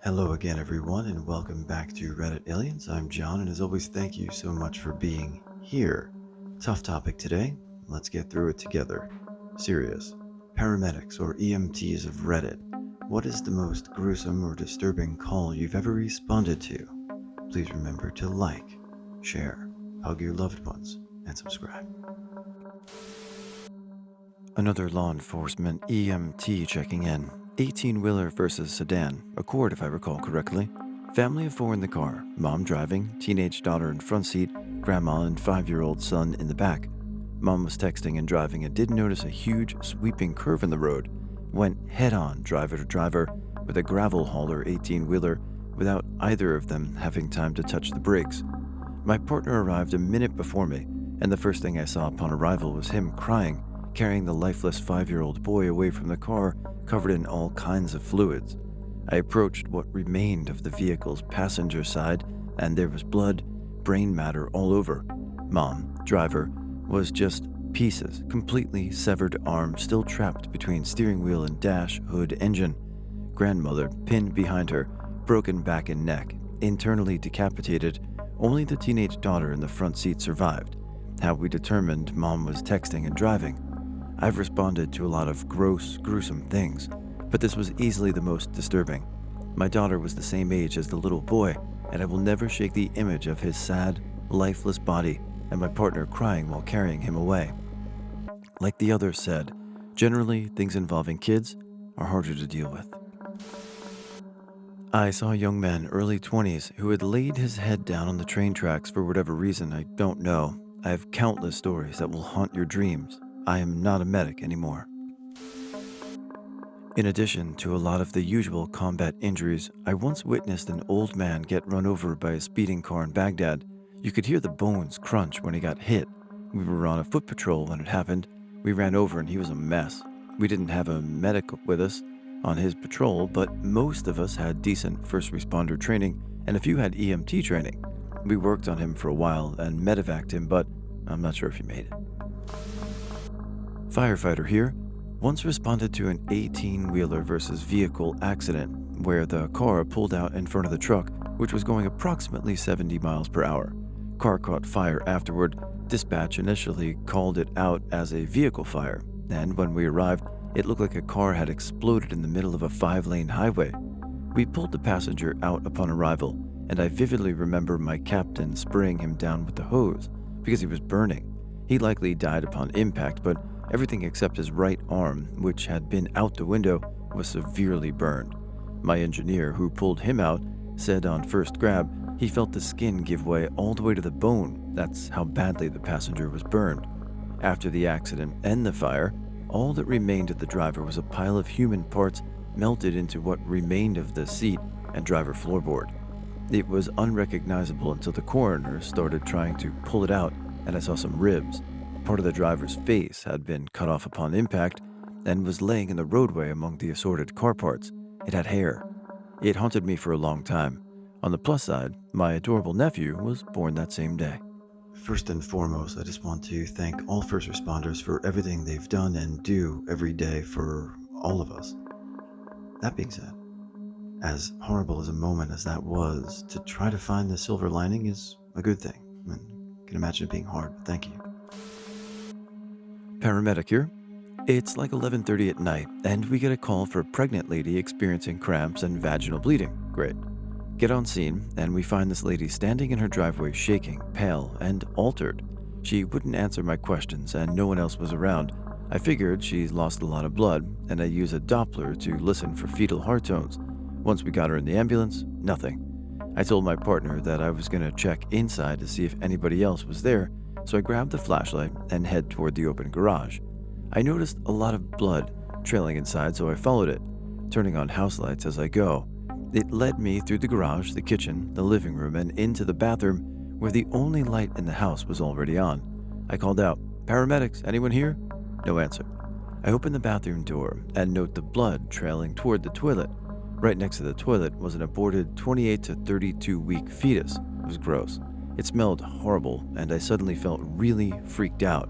Hello again, everyone, and welcome back to Reddit Aliens. I'm John, and as always, thank you so much for being here. Tough topic today. Let's get through it together. Serious. Paramedics or EMTs of Reddit. What is the most gruesome or disturbing call you've ever responded to? Please remember to like, share, hug your loved ones, and subscribe. Another law enforcement EMT checking in. 18-wheeler versus sedan, Accord if I recall correctly. Family of four in the car, mom driving, teenage daughter in front seat, grandma and 5-year-old son in the back. Mom was texting and driving and did notice a huge sweeping curve in the road. Went head-on driver to driver with a gravel hauler 18-wheeler without either of them having time to touch the brakes. My partner arrived a minute before me, and the first thing I saw upon arrival was him crying, carrying the lifeless 5-year-old boy away from the car, covered in all kinds of fluids. I approached what remained of the vehicle's passenger side, and there was blood, brain matter all over. Mom, driver, was just pieces, completely severed arm still trapped between steering wheel and dash, hood, engine. Grandmother, pinned behind her, broken back and neck, internally decapitated. Only the teenage daughter in the front seat survived. How we determined Mom was texting and driving. I've responded to a lot of gross, gruesome things, but this was easily the most disturbing. My daughter was the same age as the little boy, and I will never shake the image of his sad, lifeless body and my partner crying while carrying him away. Like the others said, generally things involving kids are harder to deal with. I saw a young man, early 20s, who had laid his head down on the train tracks for whatever reason I don't know. I have countless stories that will haunt your dreams. I am not a medic anymore. In addition to a lot of the usual combat injuries, I once witnessed an old man get run over by a speeding car in Baghdad. You could hear the bones crunch when he got hit. We were on a foot patrol when it happened. We ran over and he was a mess. We didn't have a medic with us on his patrol, but most of us had decent first responder training and a few had EMT training. We worked on him for a while and medevaced him, but I'm not sure if he made it. Firefighter here. Once responded to an 18-wheeler versus vehicle accident where the car pulled out in front of the truck, which was going approximately 70 miles per hour. Car caught fire afterward. Dispatch initially called it out as a vehicle fire, and when we arrived, it looked like a car had exploded in the middle of a 5-lane highway. We pulled the passenger out upon arrival, and I vividly remember my captain spraying him down with the hose because he was burning. He likely died upon impact, but everything except his right arm, which had been out the window, was severely burned. My engineer, who pulled him out, said on first grab, he felt the skin give way all the way to the bone. That's how badly the passenger was burned. After the accident and the fire, all that remained of the driver was a pile of human parts melted into what remained of the seat and driver floorboard. It was unrecognizable until the coroner started trying to pull it out, and I saw some ribs. Part of the driver's face had been cut off upon impact and was laying in the roadway among the assorted car parts. It had hair. It haunted me for a long time. On the plus side, my adorable nephew was born that same day. First and foremost, I just want to thank all first responders for everything they've done and do every day for all of us. That being said, as horrible as a moment as that was, to try to find the silver lining is a good thing. I can imagine it being hard, but thank you. Paramedic here. It's like 11:30 at night, and we get a call for a pregnant lady experiencing cramps and vaginal bleeding. Great. Get on scene, and we find this lady standing in her driveway shaking, pale, and altered. She wouldn't answer my questions, and no one else was around. I figured she's lost a lot of blood, and I use a Doppler to listen for fetal heart tones. Once we got her in the ambulance, nothing. I told my partner that I was going to check inside to see if anybody else was there, so I grabbed the flashlight and head toward the open garage. I noticed a lot of blood trailing inside, so I followed it, turning on house lights as I go. It led me through the garage, the kitchen, the living room, and into the bathroom, where the only light in the house was already on. I called out, "Paramedics, anyone here?" No answer. I opened the bathroom door and note the blood trailing toward the toilet. Right next to the toilet was an aborted 28 to 32 week fetus. It was gross. It smelled horrible, and I suddenly felt really freaked out.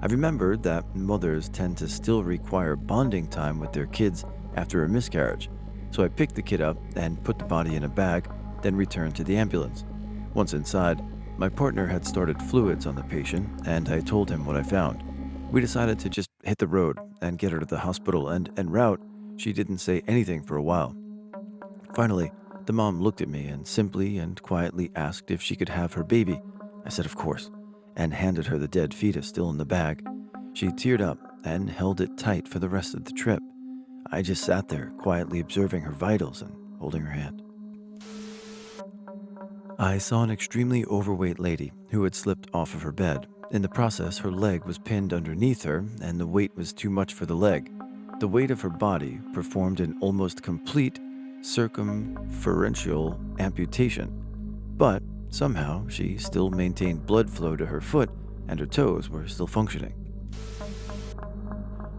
I remembered that mothers tend to still require bonding time with their kids after a miscarriage. So I picked the kid up and put the body in a bag, then returned to the ambulance. Once inside, my partner had started fluids on the patient, and I told him what I found. We decided to just hit the road and get her to the hospital, and en route, she didn't say anything for a while. Finally, the mom looked at me and simply and quietly asked if she could have her baby. I said, of course, and handed her the dead fetus still in the bag. She teared up and held it tight for the rest of the trip. I just sat there, quietly observing her vitals and holding her hand. I saw an extremely overweight lady who had slipped off of her bed. In the process, her leg was pinned underneath her, and the weight was too much for the leg. The weight of her body performed an almost complete circumferential amputation, but somehow she still maintained blood flow to her foot, and her toes were still functioning.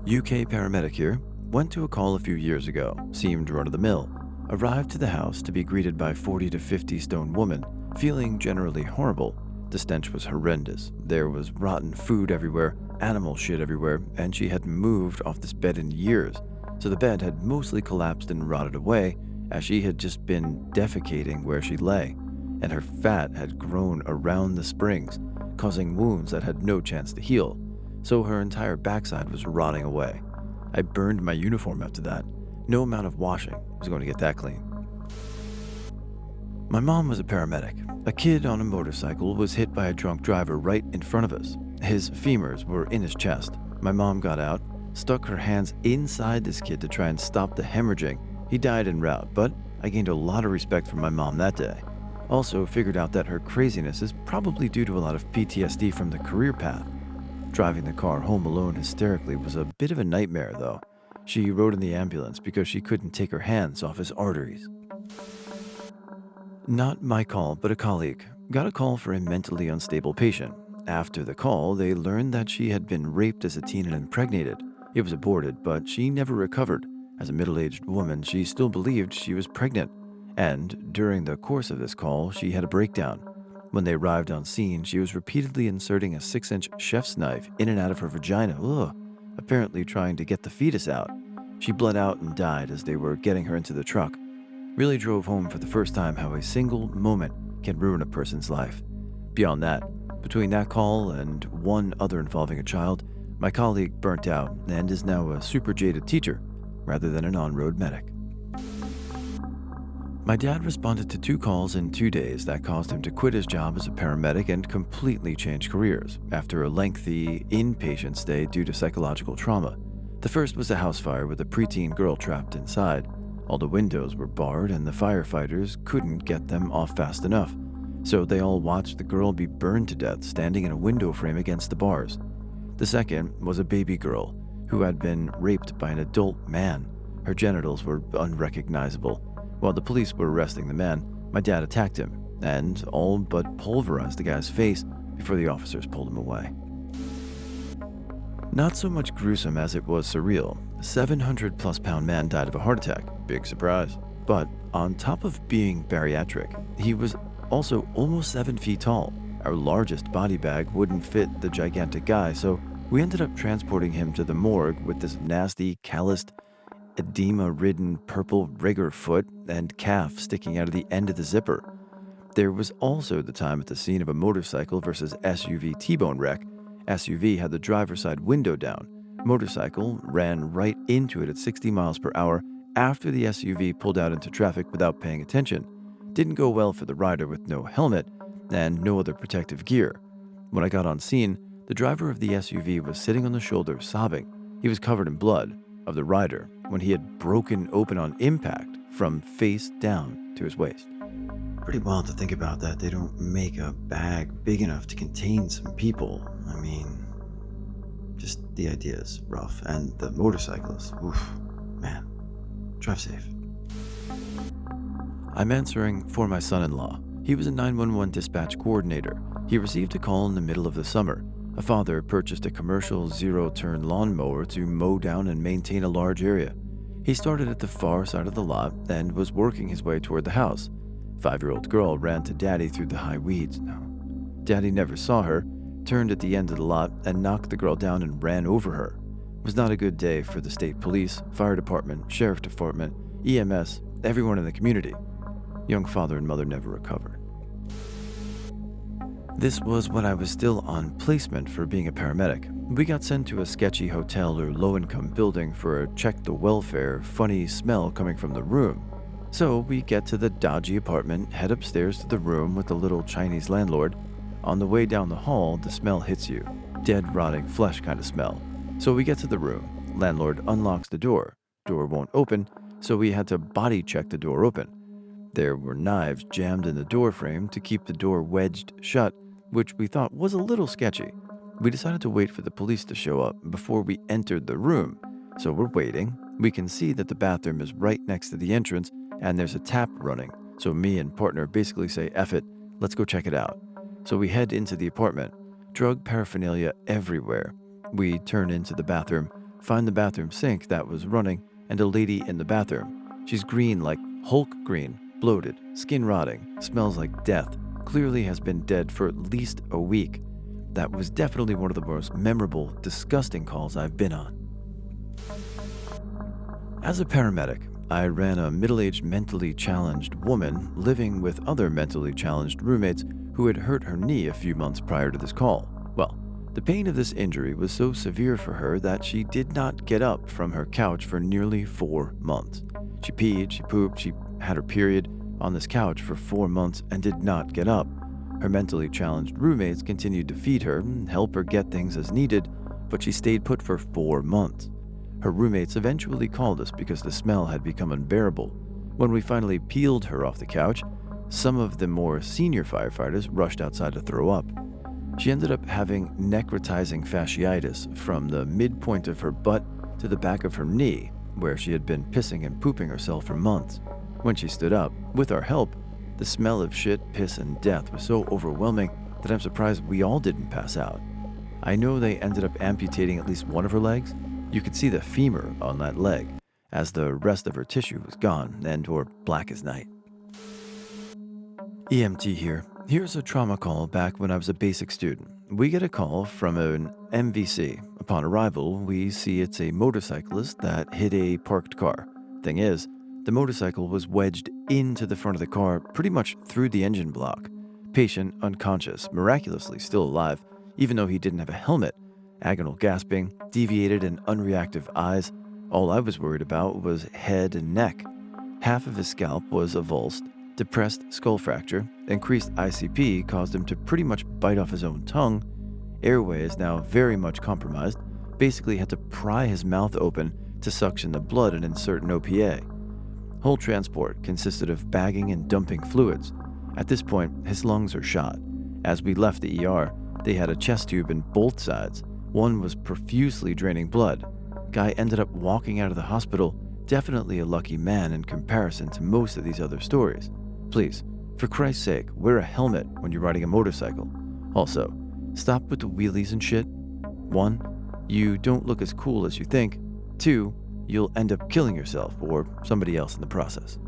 UK paramedic here. Went to a call a few years ago, seemed run-of-the-mill. Arrived to the house to be greeted by a 40 to 50 stone woman, feeling generally horrible. The stench was horrendous. There was rotten food everywhere, animal shit everywhere, and she hadn't moved off this bed in years. So the bed had mostly collapsed and rotted away, as she had just been defecating where she lay, and her fat had grown around the springs, causing wounds that had no chance to heal. So her entire backside was rotting away. I burned my uniform after that. No amount of washing was going to get that clean. My mom was a paramedic. A kid on a motorcycle was hit by a drunk driver right in front of us. His femurs were in his chest. My mom got out, stuck her hands inside this kid to try and stop the hemorrhaging. He died en route, but I gained a lot of respect for my mom that day. Also figured out that her craziness is probably due to a lot of PTSD from the career path. Driving the car home alone hysterically was a bit of a nightmare, though. She rode in the ambulance because she couldn't take her hands off his arteries. Not my call, but a colleague. Got a call for a mentally unstable patient. After the call, they learned that she had been raped as a teen and impregnated. It was aborted, but she never recovered. As a middle-aged woman, she still believed she was pregnant. And during the course of this call, she had a breakdown. When they arrived on scene, she was repeatedly inserting a 6-inch chef's knife in and out of her vagina, apparently trying to get the fetus out. She bled out and died as they were getting her into the truck. Really drove home for the first time how a single moment can ruin a person's life. Beyond that, between that call and one other involving a child, my colleague burnt out and is now a super jaded teacher rather than an on-road medic. My dad responded to 2 calls in 2 days that caused him to quit his job as a paramedic and completely change careers after a lengthy inpatient stay due to psychological trauma. The first was a house fire with a preteen girl trapped inside. All the windows were barred and the firefighters couldn't get them off fast enough. So they all watched the girl be burned to death standing in a window frame against the bars. The second was a baby girl who had been raped by an adult man. Her genitals were unrecognizable. While the police were arresting the man, my dad attacked him and all but pulverized the guy's face before the officers pulled him away. Not so much gruesome as it was surreal. A 700-plus pound man died of a heart attack. Big surprise. But on top of being bariatric, he was also almost 7 feet tall. Our largest body bag wouldn't fit the gigantic guy, so we ended up transporting him to the morgue with this nasty, calloused, edema-ridden purple rigger foot and calf sticking out of the end of the zipper. There was also the time at the scene of a motorcycle versus SUV T-bone wreck. SUV had the driver's side window down. Motorcycle ran right into it at 60 miles per hour after the SUV pulled out into traffic without paying attention. Didn't go well for the rider with no helmet and no other protective gear. When I got on scene, the driver of the SUV was sitting on the shoulder sobbing. He was covered in blood of the rider when he had broken open on impact from face down to his waist. Pretty wild to think about that they don't make a bag big enough to contain some people. I mean, just the idea is rough. And the motorcyclist, man, drive safe. I'm answering for my son-in-law. He was a 911 dispatch coordinator. He received a call in the middle of the summer. A father purchased a commercial zero-turn lawnmower to mow down and maintain a large area. He started at the far side of the lot and was working his way toward the house. 5-year-old girl ran to Daddy through the high weeds. No. Daddy never saw her, turned at the end of the lot and knocked the girl down and ran over her. It was not a good day for the state police, fire department, sheriff department, EMS, everyone in the community. Young father and mother never recovered. This was when I was still on placement for being a paramedic. We got sent to a sketchy hotel or low-income building for a check the welfare, funny smell coming from the room. So we get to the dodgy apartment, head upstairs to the room with the little Chinese landlord. On the way down the hall, the smell hits you. Dead, rotting flesh kind of smell. So we get to the room. Landlord unlocks the door. Door won't open, so we had to body check the door open. There were knives jammed in the door frame to keep the door wedged shut, which we thought was a little sketchy. We decided to wait for the police to show up before we entered the room. So we're waiting. We can see that the bathroom is right next to the entrance and there's a tap running. So me and partner basically say, F it, let's go check it out. So we head into the apartment. Drug paraphernalia everywhere. We turn into the bathroom, find the bathroom sink that was running, and a lady in the bathroom. She's green like Hulk green, bloated, skin rotting, smells like death, clearly has been dead for at least a week. That was definitely one of the most memorable, disgusting calls I've been on. As a paramedic, I ran a middle-aged mentally challenged woman living with other mentally challenged roommates who had hurt her knee a few months prior to this call. Well, the pain of this injury was so severe for her that she did not get up from her couch for nearly 4 months. She peed, she pooped, she had her period on this couch for 4 months and did not get up. Her mentally challenged roommates continued to feed her and help her get things as needed, but she stayed put for 4 months. Her roommates eventually called us because the smell had become unbearable. When we finally peeled her off the couch, some of the more senior firefighters rushed outside to throw up. She ended up having necrotizing fasciitis from the midpoint of her butt to the back of her knee, where she had been pissing and pooping herself for months. When she stood up, with our help, the smell of shit, piss, and death was so overwhelming that I'm surprised we all didn't pass out. I know they ended up amputating at least one of her legs. You could see the femur on that leg, as the rest of her tissue was gone and or black as night. EMT here. Here's a trauma call back when I was a basic student. We get a call from an MVC. Upon arrival, we see it's a motorcyclist that hit a parked car. Thing is, the motorcycle was wedged into the front of the car, pretty much through the engine block. Patient unconscious, miraculously still alive, even though he didn't have a helmet. Agonal gasping, deviated and unreactive eyes. All I was worried about was head and neck. Half of his scalp was avulsed, depressed skull fracture, increased ICP caused him to pretty much bite off his own tongue. Airway is now very much compromised, basically had to pry his mouth open to suction the blood and insert an OPA. Whole transport consisted of bagging and dumping fluids. At this point, his lungs are shot. As we left the ER, they had a chest tube in both sides. One was profusely draining blood. Guy ended up walking out of the hospital, definitely a lucky man in comparison to most of these other stories. Please, for Christ's sake, wear a helmet when you're riding a motorcycle. Also, stop with the wheelies and shit. 1, you don't look as cool as you think. 2, you'll end up killing yourself or somebody else in the process.